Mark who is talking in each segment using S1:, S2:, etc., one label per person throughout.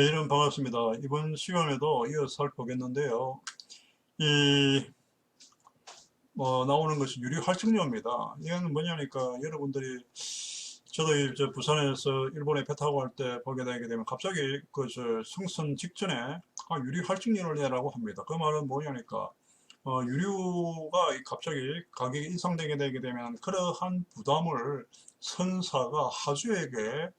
S1: 여러분 반갑습니다. 이번 시간에도 이어서 살펴보겠는데요. 이, 나오는 것이 유리 활증료입니다. 이건 뭐냐니까 여러분들이 저도 저 부산에서 일본에 배 타고 갈 때 보게 되게 되면 갑자기 승선 직전에 유리 활증료를 내라고 합니다. 그 말은 뭐냐니까 유류가 갑자기 가격이 인상되게 되게 되면 그러한 부담을 선사가 하주에게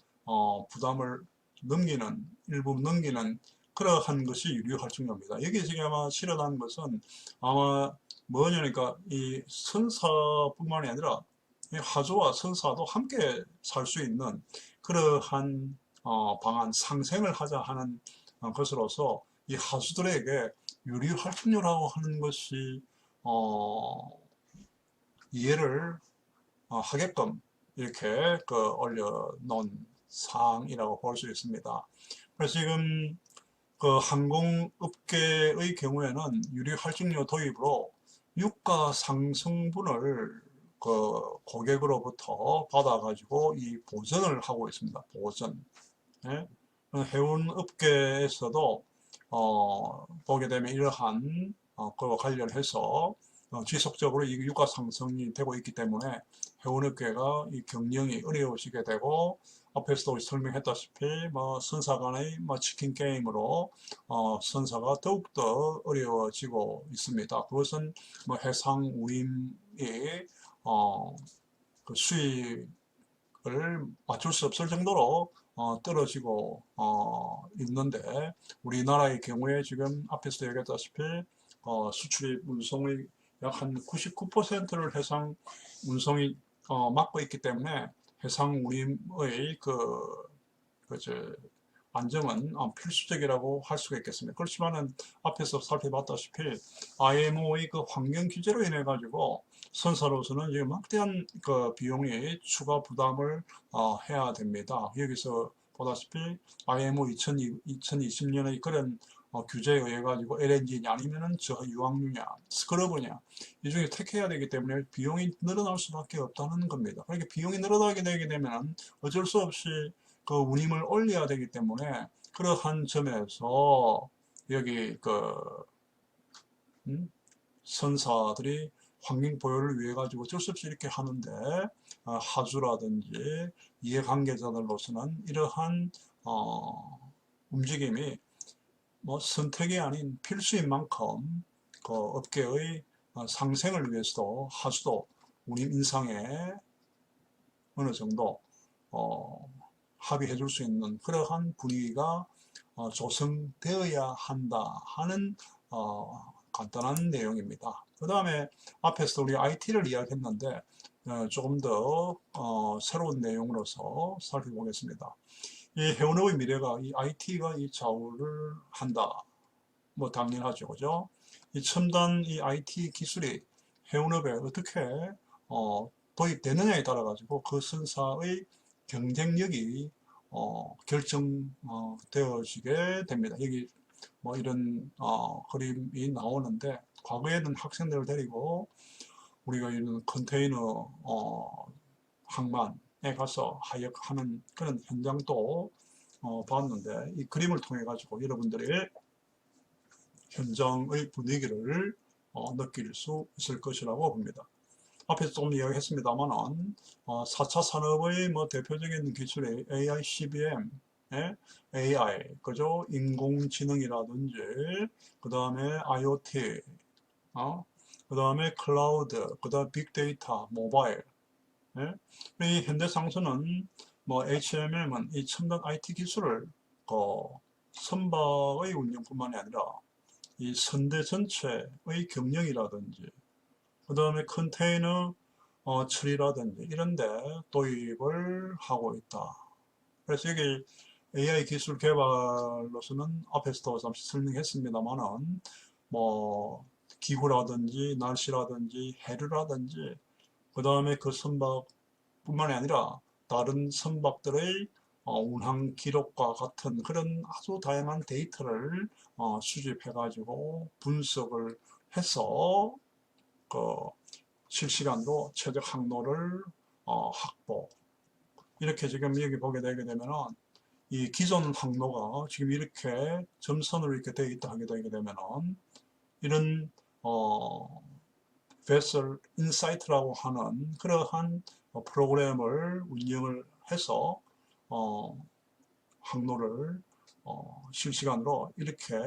S1: 부담을 넘기는 일부 넘기는 그러한 것이 유류 활성료입니다. 여기 지금 아마 실어난 것은 아마 뭐냐니까 이 선사뿐만이 아니라 이 하주와 선사도 함께 살 수 있는 그러한 방안 상생을 하자 하는 것으로서 이 하수들에게 유리 활동료라고 하는 것이 이해를 하게끔 이렇게 올려놓은 사항이라고 볼 수 있습니다. 그래서 지금 그 항공업계의 경우에는 유리 활증료 도입으로 유가 상승분을 그 고객으로부터 받아가지고 이 보전을 하고 있습니다. 보전. 예? 해운업계에서도 보게 되면 이러한 그와 관련해서 지속적으로 이 유가 상승이 되고 있기 때문에 해운업계가 이 경영이 어려워지게 되고 앞에서도 설명했다시피 선사 간의 치킨 게임으로 선사가 더욱더 어려워지고 있습니다. 그것은 해상 운임이 그 수익을 맞출 수 없을 정도로 떨어지고 있는데 우리나라의 경우에 지금 앞에서 얘기했다시피 수출입 운송의 약 한 99%를 해상 운송이 맡고 있기 때문에 해상 운임의 안정은 필수적이라고 할 수가 있겠습니다. 그렇지만은 앞에서 살펴봤다시피 IMO의 그 환경 규제로 인해 가지고 선사로서는 지금 막대한 그 비용이 추가 부담을 해야 됩니다. 여기서 보다시피 IMO 2020년의 그런 규제에 의해 가지고 LNG냐 아니면은 유황유냐 스크러버냐 이 중에 택해야 되기 때문에 비용이 늘어날 수밖에 없다는 겁니다. 그렇게 비용이 늘어나게 되게 되면 어쩔 수 없이 그 운임을 올려야 되기 때문에 그러한 점에서 여기 선사들이 환경 보호를 위해 가지고 어쩔 수 없이 이렇게 하는데 하주라든지 이해관계자들로서는 이러한 움직임이 선택이 아닌 필수인 만큼 그 업계의 상생을 위해서도 하주도 운임 인상에 어느 정도 합의해 줄 수 있는 그러한 분위기가 조성되어야 한다 하는 간단한 내용입니다. 그 다음에 앞에서 우리 IT를 이야기했는데 조금 더 새로운 내용으로서 살펴보겠습니다. 이 해운업의 미래가 이 IT가 이 좌우를 한다. 당연하죠, 그죠? 이 첨단 이 IT 기술이 해운업에 어떻게 도입되느냐에 따라 가지고 그 선사의 경쟁력이 결정되어지게 됩니다. 여기 이런 그림이 나오는데 과거에는 학생들을 데리고 우리가 이런 컨테이너 항만에 가서 하역하는 그런 현장도 봤는데 이 그림을 통해 가지고 여러분들이 현장의 분위기를 느낄 수 있을 것이라고 봅니다. 앞에서 좀 이야기했습니다만은 4차 산업의 대표적인 기술이 AI, CBM, AI, 그죠? 인공지능이라든지, 그 다음에 IoT, 그 다음에 클라우드, 그 다음 빅데이터, 모바일. 이 현대상수는 HMM은 이 첨단 IT 기술을 선박의 운영뿐만이 아니라 이 선대 전체의 경영이라든지 그 다음에 컨테이너 처리라든지 이런데 도입을 하고 있다. 그래서 여기 AI 기술 개발로서는 앞에서도 잠시 설명했습니다만은 기후라든지 날씨라든지 해류라든지 그 다음에 그 선박뿐만이 아니라 다른 선박들의 운항 기록과 같은 그런 아주 다양한 데이터를 수집해 가지고 분석을 해서 실시간으로 최적 항로를 확보 이렇게 지금 여기 보게 되게 되면은 이 기존 항로가 지금 이렇게 점선으로 이렇게 되어 있다 하게 되게 되면은 이런 vessel insight라고 하는 그러한 프로그램을 운영을 해서 항로를 실시간으로 이렇게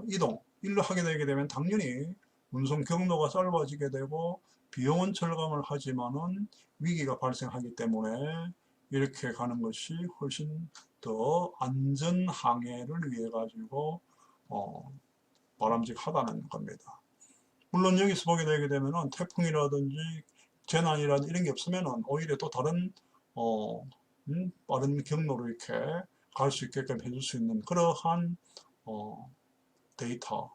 S1: 이동, 일로 하게 되게 되면 당연히 운송 경로가 짧아지게 되고 비용은 절감을 하지만은 위기가 발생하기 때문에 이렇게 가는 것이 훨씬 더 안전 항해를 위해 가지고 바람직하다는 겁니다. 물론 여기서 보게 되게 되면은 태풍이라든지 재난이라든지 이런 게 없으면은 오히려 또 다른 빠른 경로로 이렇게 갈 수 있게끔 해줄 수 있는 그러한 데이터를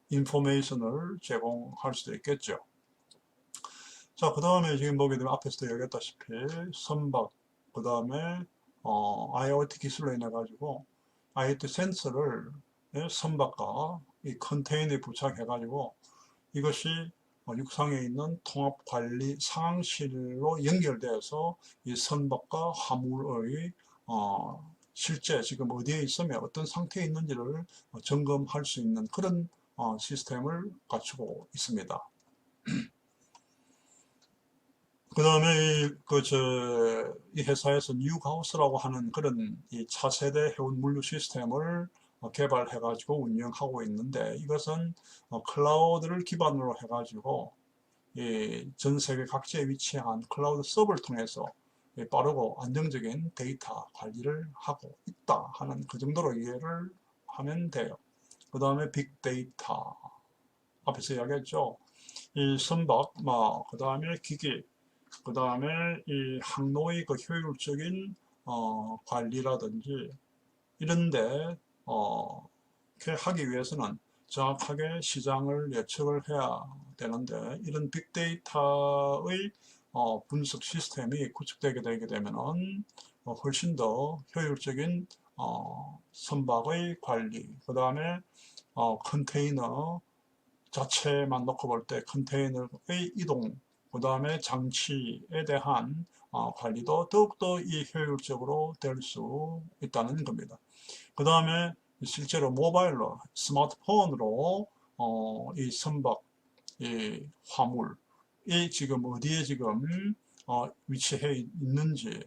S1: 인포메이션을 제공할 수도 있겠죠. 자, 그 다음에 지금 보게 되면 앞에서도 얘기했다시피 선박, 그 다음에 IoT 기술로 인해 가지고 IoT 센서를 선박과 이 컨테이너에 부착해 가지고 이것이 육상에 있는 통합관리 상황실로 연결되어서 이 선박과 화물의 실제 지금 어디에 있으며 어떤 상태에 있는지를 점검할 수 있는 그런 시스템을 갖추고 있습니다. 그 다음에 이 회사에서 뉴가우스라고 하는 그런 이 차세대 해운 물류 시스템을 개발해 가지고 운영하고 있는데 이것은 클라우드를 기반으로 해 가지고 전 세계 각지에 위치한 클라우드 서버를 통해서 빠르고 안정적인 데이터 관리를 하고 있다 하는 그 정도로 이해를 하면 돼요. 그 다음에 빅데이터 앞에서 이야기했죠. 이 선박, 그 다음에 기기, 그 다음에 이 항로의 그 효율적인 관리라든지 이런데 이렇게 하기 위해서는 정확하게 시장을 예측을 해야 되는데 이런 빅데이터의 분석 시스템이 구축되게 되게 되면은 훨씬 더 효율적인 선박의 관리, 그 다음에 컨테이너 자체만 놓고 볼 때 컨테이너의 이동, 그 다음에 장치에 대한 관리도 더욱더 이 효율적으로 될 수 있다는 겁니다. 그 다음에 실제로 모바일로 스마트폰으로 이 선박, 이 화물이 지금 어디에 지금 위치해 있는지,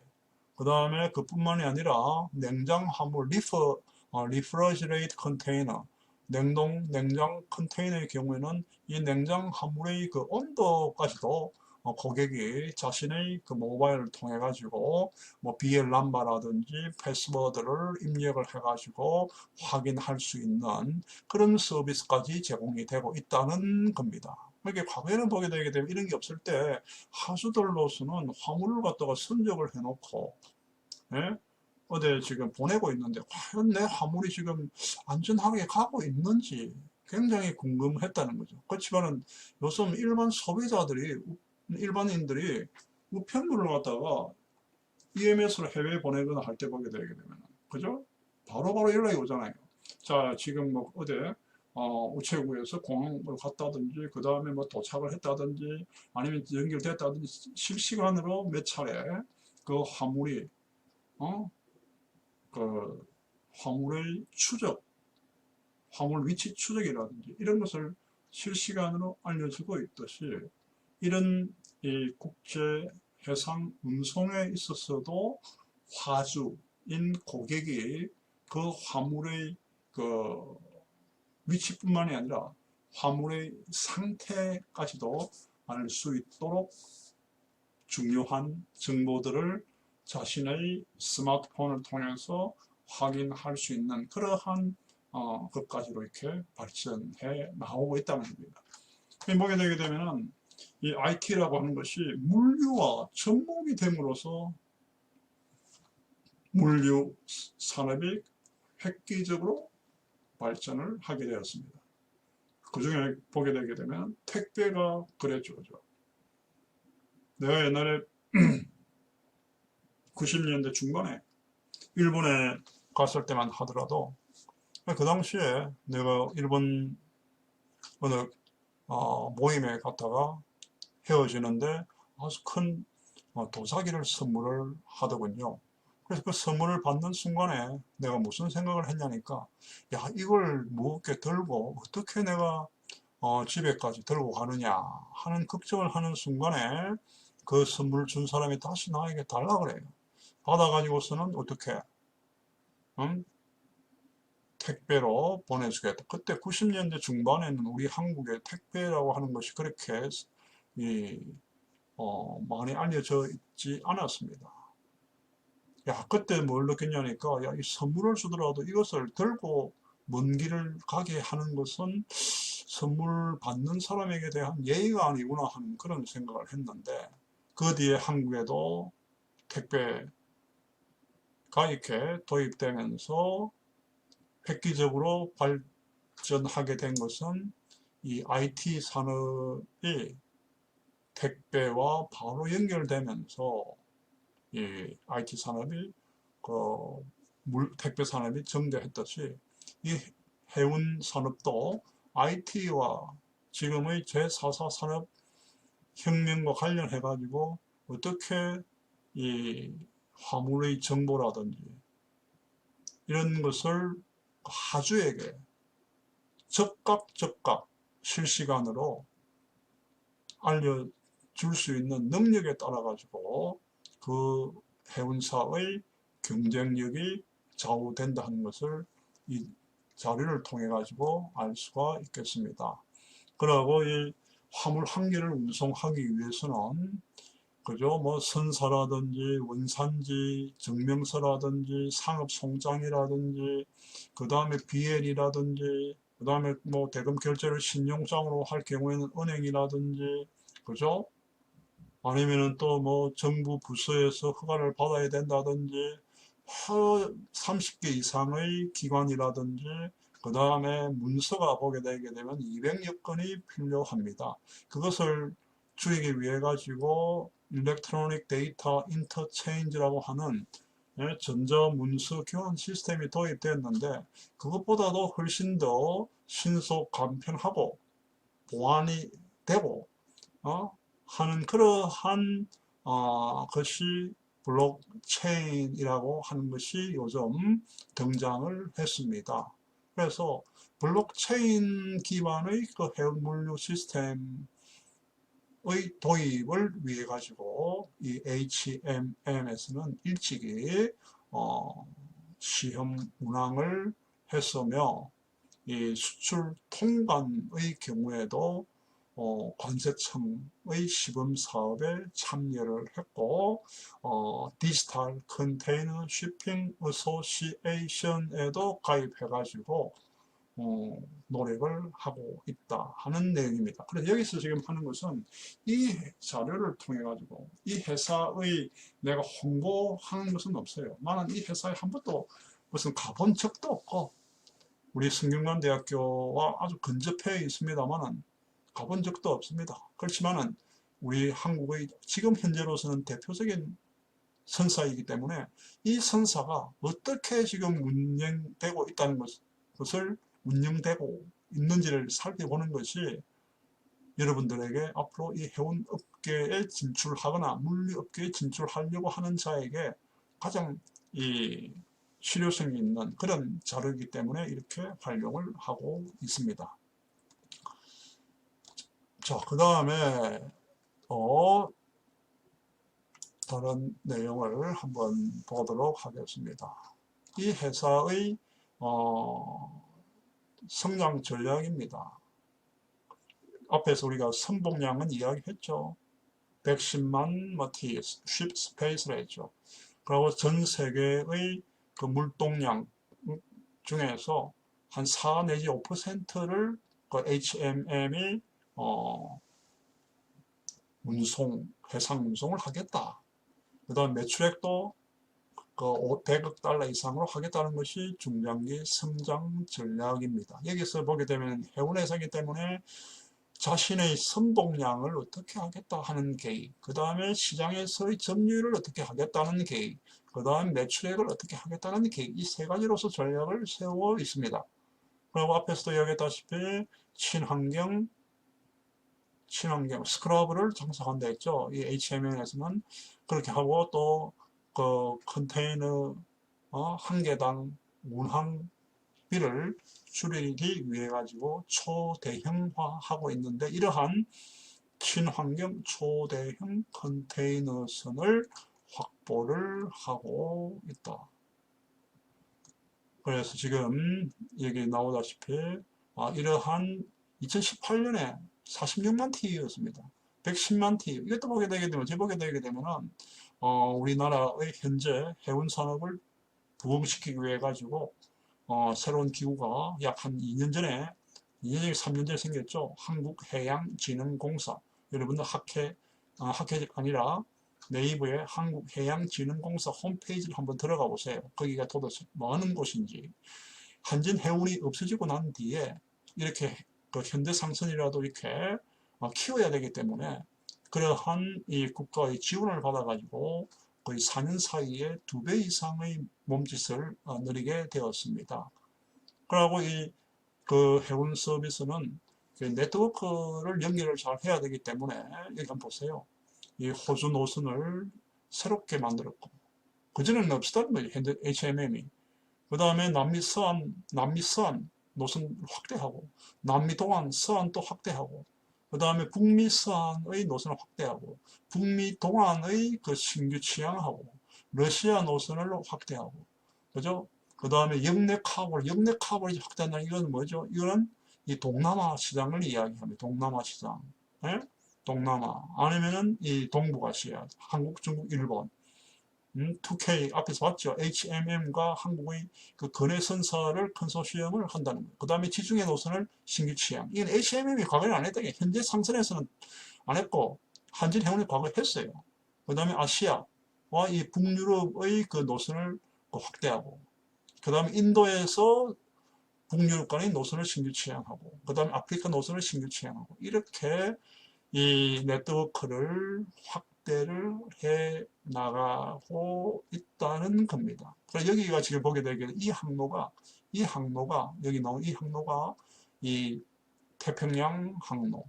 S1: 그 다음에 그뿐만이 아니라 냉장 화물 리프러지레이트 컨테이너, 냉장 컨테이너의 경우에는 이 냉장 화물의 그 온도까지도 고객이 자신의 그 모바일을 통해 가지고 뭐 BL 넘버라든지 패스워드를 입력을 해 가지고 확인할 수 있는 그런 서비스까지 제공이 되고 있다는 겁니다. 이렇게 과거에는 보게 되게 되면 이런 게 없을 때 하수들로서는 화물을 갖다가 선적을 해놓고 어디 지금 보내고 있는데 과연 내 화물이 지금 안전하게 가고 있는지 굉장히 궁금했다는 거죠. 그렇지만은 요즘 일반인들이 우편물을 갖다가 EMS로 해외에 보내거나 할 때 보게 되게 되면 그죠? 바로바로 연락이 오잖아요. 자, 지금 뭐 어디 우체국에서 공항을 갔다든지 그 다음에 뭐 도착을 했다든지 아니면 연결됐다든지 실시간으로 몇 차례 그 화물이 그 화물의 추적, 화물 위치 추적이라든지 이런 것을 실시간으로 알려주고 있듯이 이런 이 국제 해상 운송에 있어서도 화주인 고객이 그 화물의 그 위치뿐만이 아니라 화물의 상태까지도 알 수 있도록 중요한 정보들을 자신의 스마트폰을 통해서 확인할 수 있는 그러한 것까지로 이렇게 발전해 나오고 있다는 겁니다. 보게 되게 되면은 이 IT라고 하는 것이 물류와 접목이 됨으로써 물류 산업이 획기적으로 발전을 하게 되었습니다. 그 중에 보게 되게 되면 택배가 그랬죠. 그죠? 내가 옛날에 90년대 중반에 일본에 갔을 때만 하더라도 그 당시에 내가 일본 어느 모임에 갔다가 헤어지는데 아주 큰 도자기를 선물을 하더군요. 그래서 그 선물을 받는 순간에 내가 무슨 생각을 했냐니까, 야, 이걸 무겁게 들고 어떻게 내가 집에까지 들고 가느냐 하는 걱정을 하는 순간에 그 선물 준 사람이 다시 나에게 달라 그래요. 받아가지고서는 어떻게, 응? 택배로 보내주겠다. 그때 90년대 중반에는 우리 한국에 택배라고 하는 것이 그렇게 이, 많이 알려져 있지 않았습니다. 야, 그때 뭘 느꼈냐니까, 야, 이 선물을 주더라도 이것을 들고 먼 길을 가게 하는 것은 선물 받는 사람에게 대한 예의가 아니구나 하는 그런 생각을 했는데, 그 뒤에 한국에도 택배가 이렇게 도입되면서 획기적으로 발전하게 된 것은 이 IT 산업이 택배와 바로 연결되면서 이 IT 산업이 그 택배 산업이 증대했듯이 이 해운 산업도 IT와 지금의 제4사 산업 혁명과 관련해 가지고 어떻게 이 화물의 정보라든지 이런 것을 하주에게 즉각 실시간으로 알려줄 수 있는 능력에 따라 가지고 그 해운사의 경쟁력이 좌우된다 하는 것을 이 자료를 통해 가지고 알 수가 있겠습니다. 그리고 이 화물 한 개를 운송하기 위해서는 그죠? 뭐 선사라든지 원산지 증명서라든지 상업송장이라든지 그 다음에 비엘이라든지 그 다음에 뭐 대금 결제를 신용장으로 할 경우에는 은행이라든지 그죠? 아니면은 또 뭐 정부 부서에서 허가를 받아야 된다든지 30개 이상의 기관이라든지 그 다음에 문서가 보게 되게 되면 200여 건이 필요합니다. 그것을 줄이기 위해 가지고 일렉트로닉 데이터 인터체인지라고 하는 전자문서 교환 시스템이 도입되었는데 그것보다도 훨씬 더 신속 간편하고 보안이 되고 하는 그러한 것이 블록체인이라고 하는 것이 요즘 등장을 했습니다. 그래서 블록체인 기반의 그 해운물류 시스템의 도입을 위해 가지고 이 HMM에서는 일찍이 시험 운항을 했으며 이 수출 통관의 경우에도 관세청의 시범 사업에 참여를 했고 디지털 컨테이너 쉬핑 어소시에이션에도 가입해 가지고 노력을 하고 있다 하는 내용입니다. 그래서 여기서 지금 하는 것은 이 자료를 통해 가지고 이 회사의 내가 홍보하는 것은 없어요. 나는 이 회사에 한 번도 무슨 가본 적도 없고 우리 성균관대학교와 아주 근접해 있습니다만은 가본 적도 없습니다. 그렇지만은 우리 한국의 지금 현재로서는 대표적인 선사이기 때문에 이 선사가 어떻게 지금 운영되고 있다는 것을 운영되고 있는지를 살펴보는 것이 여러분들에게 앞으로 이 해운업계에 진출하거나 물류업계에 진출하려고 하는 자에게 가장 이 실효성이 있는 그런 자료이기 때문에 이렇게 활용을 하고 있습니다. 자, 그 다음에 다른 내용을 한번 보도록 하겠습니다. 이 회사의 성장 전략입니다. 앞에서 우리가 선봉량은 이야기했죠. 110만 쉽 스페이스를 했죠. 그리고 전 세계의 그 물동량 중에서 한 4 내지 5%를 그 HMM이 해상 운송을 하겠다. 그 다음 매출액도 그 100억 달러 이상으로 하겠다는 것이 중장기 성장 전략입니다. 여기서 보게 되면 해운회사이기 때문에 자신의 선봉량을 어떻게 하겠다 하는 계획, 그 다음에 시장에서의 점유율을 어떻게 하겠다는 계획, 그 다음 매출액을 어떻게 하겠다는 계획, 이 세 가지로서 전략을 세워 있습니다. 그리고 앞에서도 이야기했다시피 친환경 친환경 스크러브를 장착한다 했죠. 이 HMM에서는 그렇게 하고 또 그 컨테이너 한 개당 운항비를 줄이기 위해 가지고 초대형화하고 있는데 이러한 친환경 초대형 컨테이너선을 확보를 하고 있다. 그래서 지금 여기 나오다시피 이러한 2018년에 46만 T였습니다. 110만 T. 이것도 보게 되게 되면, 보게 되게 되면은, 우리나라의 현재 해운 산업을 부흥시키기 위해 가지고, 새로운 기구가 약 한 2년 전에, 2년, 3년 전에 생겼죠. 한국해양진흥공사. 여러분들 학회가 아니라 네이버에 한국해양진흥공사 홈페이지를 한번 들어가 보세요. 거기가 도대체 뭐 하는 곳인지. 한진해운이 없어지고 난 뒤에 이렇게 그 현대상선이라도 이렇게 키워야 되기 때문에 그러한 이 국가의 지원을 받아가지고 거의 4년 사이에 2배 이상의 몸짓을 누리게 되었습니다. 그리고 이 그 해운 서비스는 그 네트워크를 연결을 잘 해야 되기 때문에 여기 한번 보세요. 이 호주 노선을 새롭게 만들었고 그전에는 없었다는 거죠. 현대 HMM이. 그 다음에 남미 서안 노선 확대하고 남미 동안 서안도 확대하고 그 다음에 북미 서안의 노선을 확대하고 북미 동안의 그 신규 취항하고 러시아 노선을 확대하고 그죠? 그 다음에 역내 카벌이 확대한다는 이건 뭐죠? 이거는 이 동남아 시장을 이야기합니다. 동남아 시장. 예? 동남아 아니면은 이 동북아시아 한국, 중국, 일본 2K 앞에서 봤죠. HMM과 한국의 그 거래선사를 컨소시엄을 한다는 거예요. 그 다음에 지중해 노선을 신규 취향. 이건 HMM이 과거에 안 했다. 현재 상선에서는 안 했고 한진해운이 과거에 했어요. 그 다음에 아시아와 이 북유럽의 그 노선을 확대하고 그 다음에 인도에서 북유럽 간의 노선을 신규 취향하고 그 다음에 아프리카 노선을 신규 취향하고 이렇게 이 네트워크를 확대를 해 나가고 있다는 겁니다. 그래서 여기가 지금 보게 되게 이 항로가 여기 나온 이 항로가 이 태평양 항로,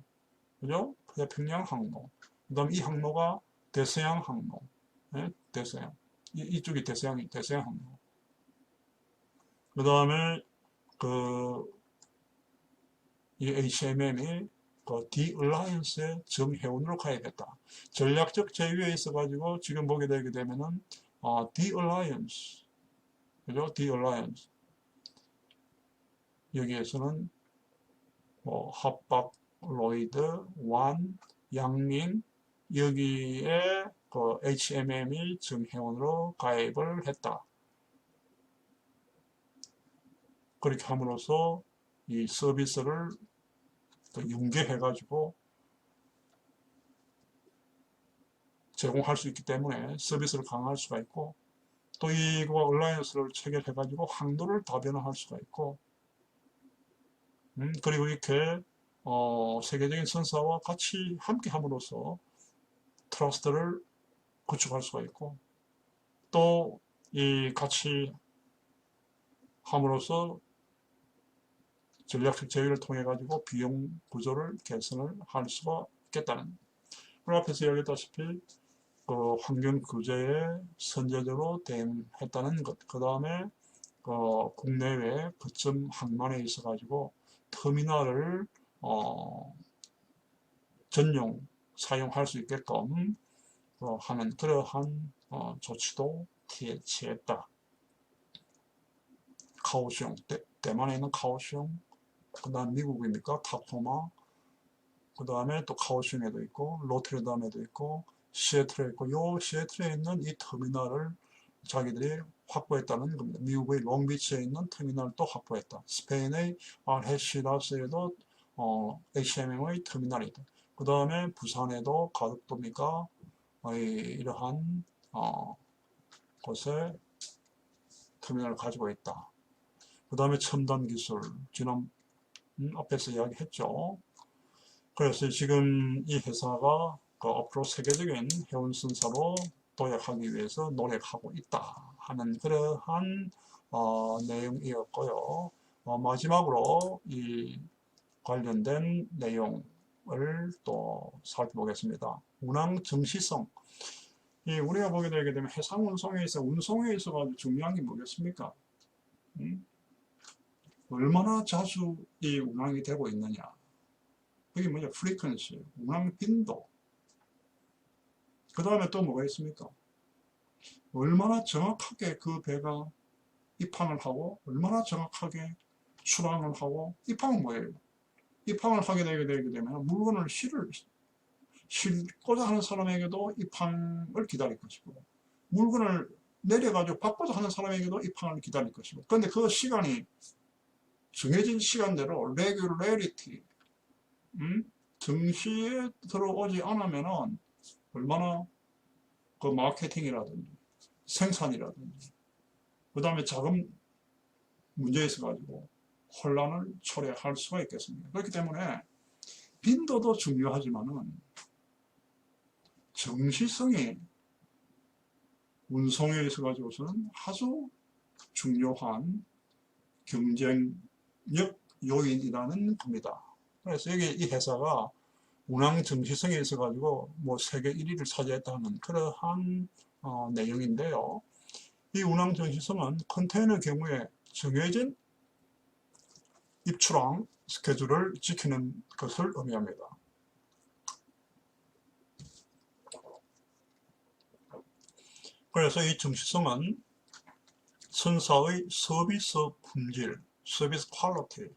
S1: 그죠? 태평양 항로. 그다음 이 항로가 대서양 항로, 네? 대서양. 이쪽이 대서양 항로. 그다음에 이 HMM이 그 디얼라이언스의 정회원으로 가입했다. 전략적 제휴에 있어가지고 지금 보게 되게 되면은 디얼라이언스, 그죠? 디얼라이언스 여기에서는 뭐 합박, 로이드, 완, 양민 여기에 그 HMM이 정회원으로 가입을 했다. 그렇게 함으로써 이 서비스를 또 연계해가지고 제공할 수 있기 때문에 서비스를 강화할 수가 있고 또 이거와 얼라이언스를 체결해가지고 항로를 다변화할 수가 있고 그리고 이렇게 세계적인 선사와 같이 함께 함으로써 트러스트를 구축할 수가 있고 또 이 같이 함으로써 전략적 제휴를 통해 가지고 비용 구조를 개선을 할 수가 있겠다는 그 앞에서 이야기했다시피 그 환경 규제에 선제적으로 대응했다는 것. 그 다음에 국내외 거점 항만에 있어 가지고 터미널을 전용 사용할 수 있게끔 하는 그러한 조치도 취했다. 카오슝, 대만에 있는 카오슝, 그 다음 미국입니까? 타코마, 그 다음에 또 카오슝에도 있고, 로테르담에도 있고, 시애틀에 있고, 요 시애틀에 있는 이 터미널을 자기들이 확보했다는 겁니다. 미국의 롱비치에 있는 터미널도 확보했다. 스페인의 알헤시라스에도 HMM의 터미널이 있다. 그 다음에 부산에도 가덕도입니까? 이러한 곳에 터미널을 가지고 있다. 그 다음에 첨단 기술, 지난 앞에서 이야기했죠. 그래서 지금 이 회사가 앞으로 세계적인 해운 선사로 도약하기 위해서 노력하고 있다 하는 그러한 내용이었고요. 마지막으로 이 관련된 내용 또 살펴보겠습니다. 운항 정시성. 우리가 보게 되게 되면 해상 운송에 있어서 아주 중요한 게 뭐겠습니까? 얼마나 자주 이 운항이 되고 있느냐. 그게 뭐냐? 프리퀀시, 운항 빈도. 그 다음에 또 뭐가 있습니까? 얼마나 정확하게 그 배가 입항을 하고 얼마나 정확하게 출항을 하고. 입항은 뭐예요? 입항을 하게 되게 되면 물건을 싣고자 하는 사람에게도 입항을 기다릴 것이고, 물건을 내려가지고 받고자 하는 사람에게도 입항을 기다릴 것이고. 그런데 그 시간이 정해진 시간대로 레귤레리티, 정시에 들어오지 않으면은 얼마나 그 마케팅이라든지 생산이라든지 그 다음에 자금 문제에 있어 가지고 혼란을 초래할 수가 있겠습니다. 그렇기 때문에 빈도도 중요하지만은 정시성이 운송에 있어 가지고서는 아주 중요한 경쟁력 요인이라는 겁니다. 그래서 여기 이 회사가 운항 정시성에 있어 가지고 뭐 세계 1위를 차지했다는 그러한 내용인데요. 이 운항 정시성은 컨테이너 경우에 정해진 입출항 스케줄을 지키는 것을 의미합니다. 그래서 이 정시성은 선사의 서비스 품질, 서비스 퀄리티를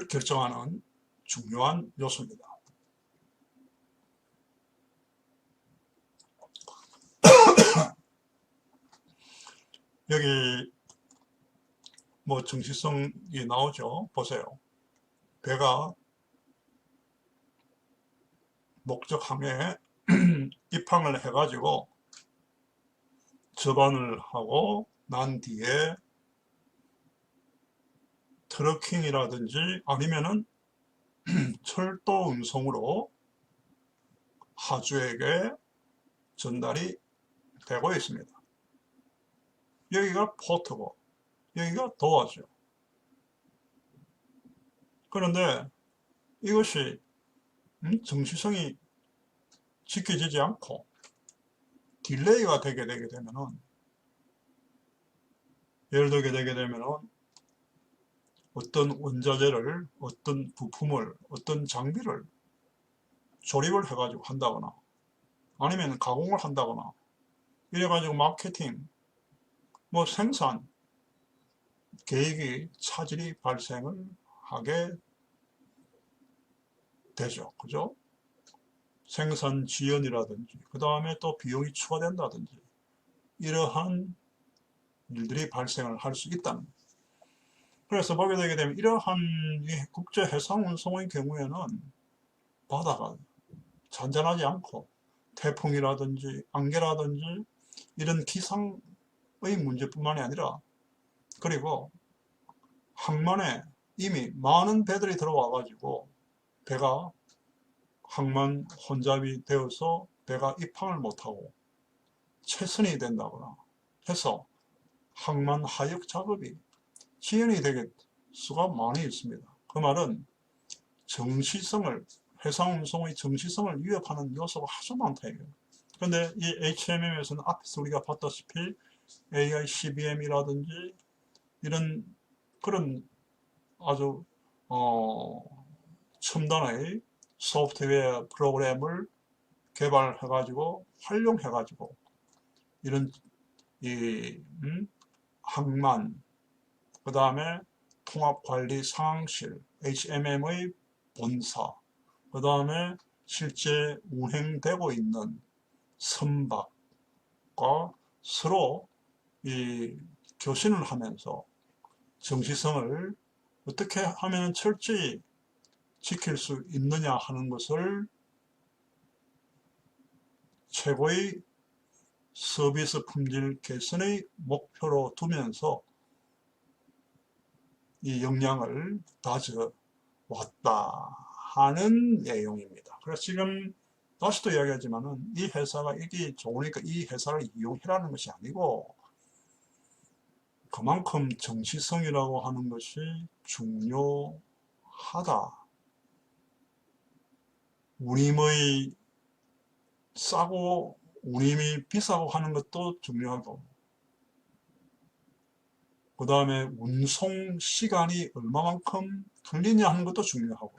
S1: 결정하는 중요한 요소입니다. 여기 뭐 정시성이 나오죠. 보세요. 배가 목적항에 입항을 해가지고 접안을 하고 난 뒤에 트러킹이라든지 아니면은 철도 운송으로 하주에게 전달이 되고 있습니다. 여기가 포트고 여기가 도어죠. 그런데 이것이 정시성이 지켜지지 않고 딜레이가 되게 되면은, 예를 들게 되게 되면은 어떤 원자재를, 어떤 부품을, 어떤 장비를 조립을 해가지고 한다거나 아니면 가공을 한다거나 이래가지고 마케팅, 뭐 생산 계획이 차질이 발생을 하게 되죠. 그죠? 생산 지연이라든지 그 다음에 또 비용이 추가된다든지 이러한 일들이 발생을 할 수 있다는 거예요. 그래서 보게 되게 되면 이러한 국제 해상 운송의 경우에는 바다가 잔잔하지 않고 태풍이라든지 안개라든지 이런 기상의 문제뿐만이 아니라, 그리고 항만에 이미 많은 배들이 들어와 가지고 배가 항만 혼잡이 되어서 배가 입항을 못하고 체선이 된다거나 해서 항만 하역 작업이 지연이 되게 수가 많이 있습니다. 그 말은 정시성을, 해상 운송의 정시성을 위협하는 요소가 아주 많다 이거예요. 그런데 이 HMM에서는 앞에서 우리가 봤다시피 AI CBM이라든지 이런 그런 아주 첨단의 소프트웨어 프로그램을 개발해가지고 활용해가지고 이런 항만, 그 다음에 통합관리 상황실, HMM의 본사, 그 다음에 실제 운행되고 있는 선박과 서로 교신을 하면서 정시성을 어떻게 하면 철저히 지킬 수 있느냐 하는 것을 최고의 서비스 품질 개선의 목표로 두면서 이 역량을 다져왔다 하는 내용입니다. 그래서 지금 다시 또 이야기하지만은 이 회사가 이게 좋으니까 이 회사를 이용해라는 것이 아니고, 그만큼 정시성이라고 하는 것이 중요하다 운임의 싸고 운임이 비싸고 하는 것도 중요하고, 그 다음에 운송 시간이 얼마만큼 걸리냐 하는 것도 중요하고,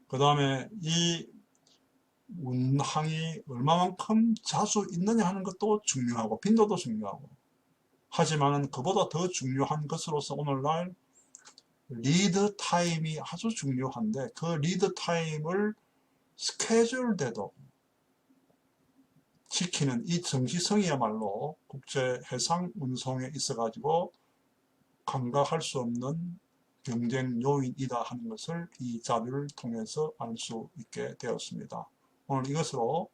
S1: 그 다음에 이 운항이 얼마만큼 자주 있느냐 하는 것도 중요하고, 빈도도 중요하고, 하지만 그보다 더 중요한 것으로서 오늘날 리드 타임이 아주 중요한데, 그 리드 타임을 스케줄대로 지키는 이 정시성이야말로 국제 해상 운송에 있어 가지고 감각할 수 없는 경쟁 요인이다 하는 것을 이 자료를 통해서 알 수 있게 되었습니다. 오늘 이것으로